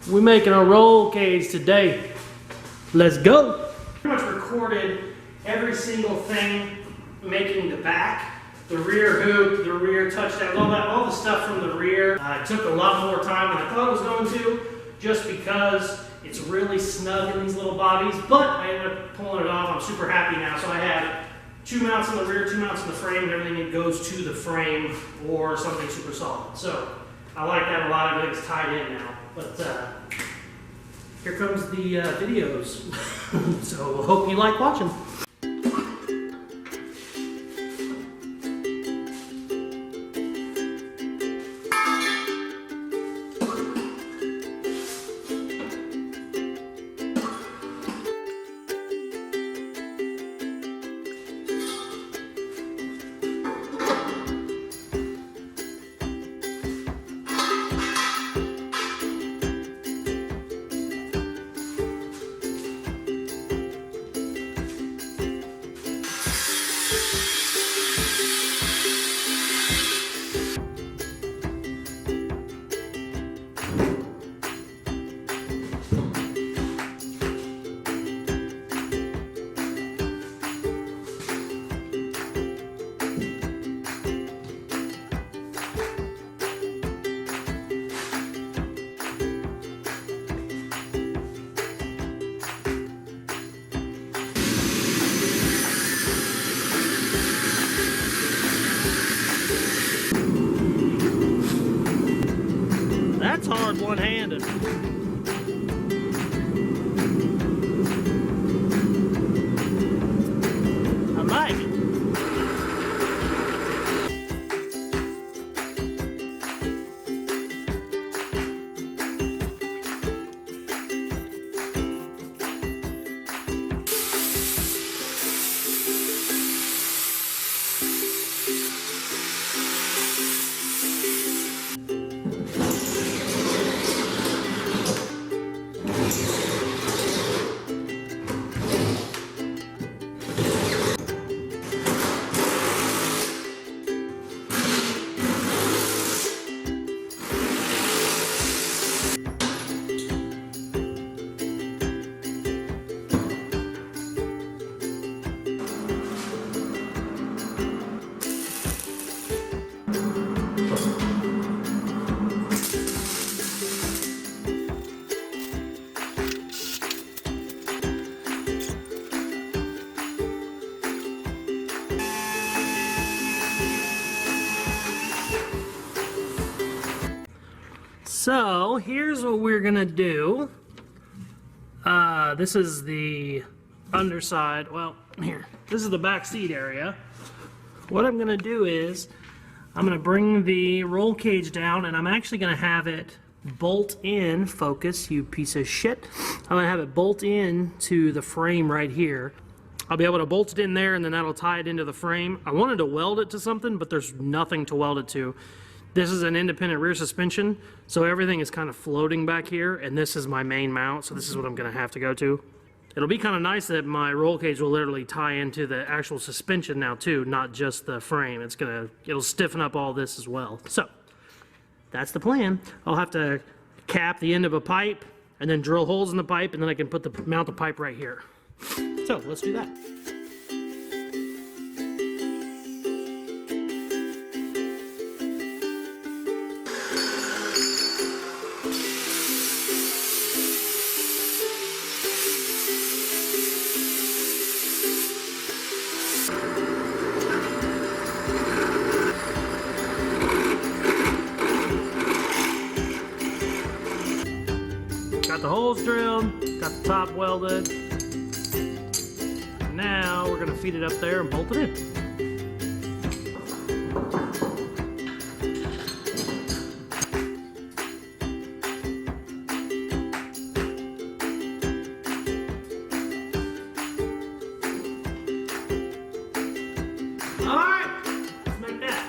We're making a roll cage today. Let's go. Pretty much recorded every single thing making the back, the rear hoop, the rear touchdown, all the stuff from the rear. It took a lot more time than I thought it was going to, just because it's really snug in these little bodies, but I ended up pulling it off. I'm super happy now. So I had 2 mounts in the rear, 2 mounts in the frame, and everything that goes to the frame or something super solid. So I like that a lot. Everything's tied in now. But here comes the videos. So hope you like watching. That's hard one-handed. I like it. So here's what we're gonna do. This is the underside. Well, here. This is the back seat area. What I'm gonna do is I'm gonna bring the roll cage down, and I'm actually gonna have it bolt in. Focus, you piece of shit. I'm gonna have it bolt in to the frame right here. I'll be able to bolt it in there, and then that'll tie it into the frame. I wanted to weld it to something, but there's nothing to weld it to. This is an independent rear suspension, so everything is kind of floating back here, and this is my main mount, so this is what I'm going to have to go to. It'll be kind of nice that my roll cage will literally tie into the actual suspension now too, not just the frame. It'll stiffen up all this as well. So that's the plan. I'll have to cap the end of a pipe and then drill holes in the pipe, and then I can mount the pipe right here. So let's do that. Got the holes drilled, got the top welded. Now we're gonna feed it up there and bolt it in. All right, let's make that.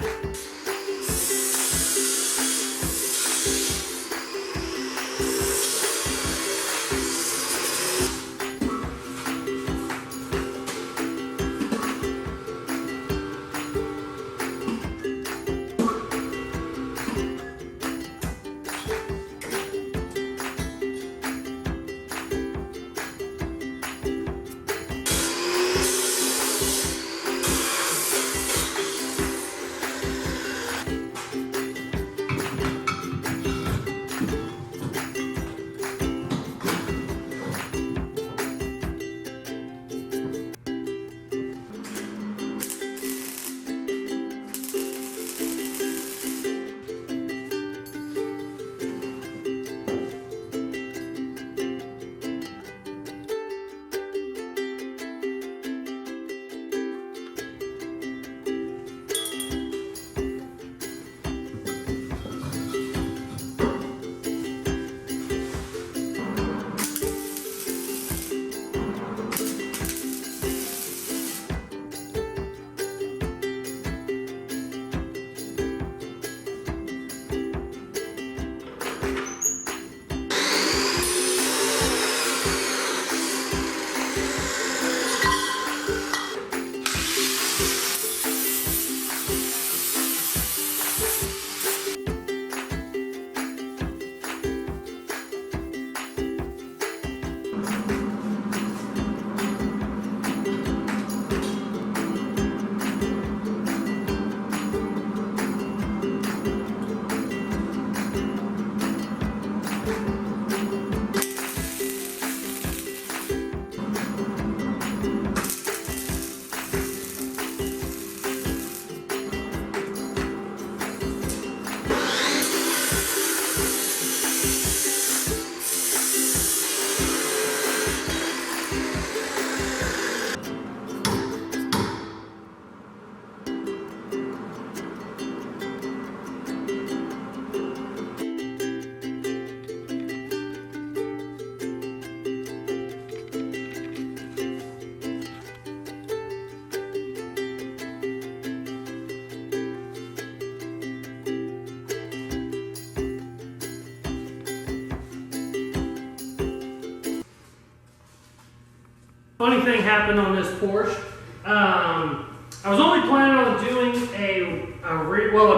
Funny thing happened on this Porsche. I was only planning on doing a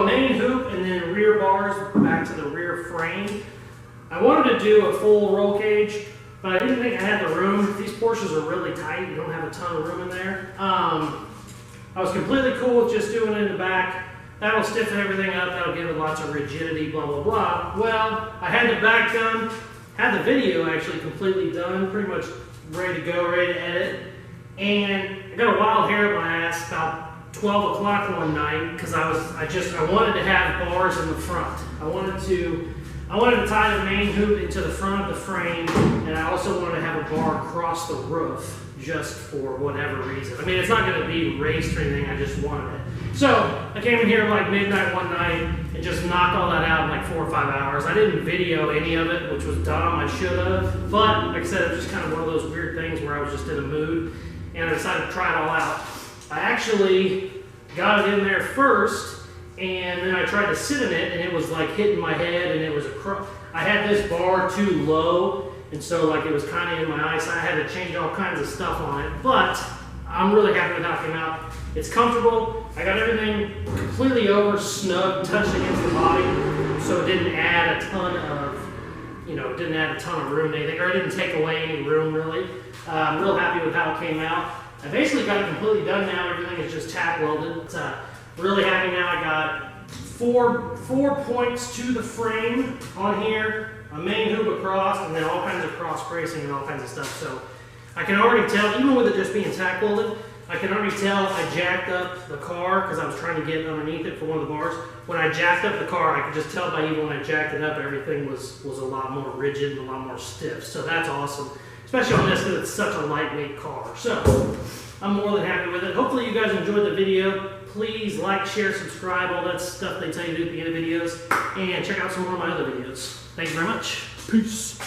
main hoop and then rear bars back to the rear frame. I wanted to do a full roll cage, but I didn't think I had the room. These Porsches are really tight. You don't have a ton of room in there. I was completely cool with just doing it in the back. That'll stiffen everything up. That'll give it lots of rigidity, blah, blah, blah. Well, I had the back done, had the video actually completely done, pretty much ready to go, ready to edit. And I got a wild hair up my ass about 12 o'clock one night because I wanted to have bars in the front. I wanted to tie the main hoop into the front of the frame, and I also wanted to have a bar across the roof just for whatever reason. I mean, it's not going to be raced or anything, I just wanted it. So I came in here like midnight one night and just knocked all that out in like 4 or 5 hours. I didn't video any of it, which was dumb, I should have. But like I said, it was just kind of one of those weird things where I was just in a mood and I decided to try it all out. I actually got it in there first, and then I tried to sit in it, and it was like hitting my head, and it was I had this bar too low, and so like it was kind of in my eyes. So I had to change all kinds of stuff on it, but I'm really happy with how it came out. It's comfortable. I got everything completely over, snug, touched against the body, so it didn't add a ton of room to anything, or it didn't take away any room really. I'm real happy with how it came out. I basically got it completely done now. Everything is just tack welded. Really happy now. I got four points to the frame on here, a main hoop across, and then all kinds of cross bracing and all kinds of stuff. So I can already tell, even with it just being tack welded, I can already tell I jacked up the car because I was trying to get underneath it for one of the bars. When I jacked up the car, I could just tell by even when I jacked it up, everything was a lot more rigid and a lot more stiff. So that's awesome, especially on this because it's such a lightweight car. So I'm more than happy with it. Hopefully you guys enjoyed the video. Please like, share, subscribe, all that stuff they tell you to do at the end of videos. And check out some more of my other videos. Thank you very much. Peace.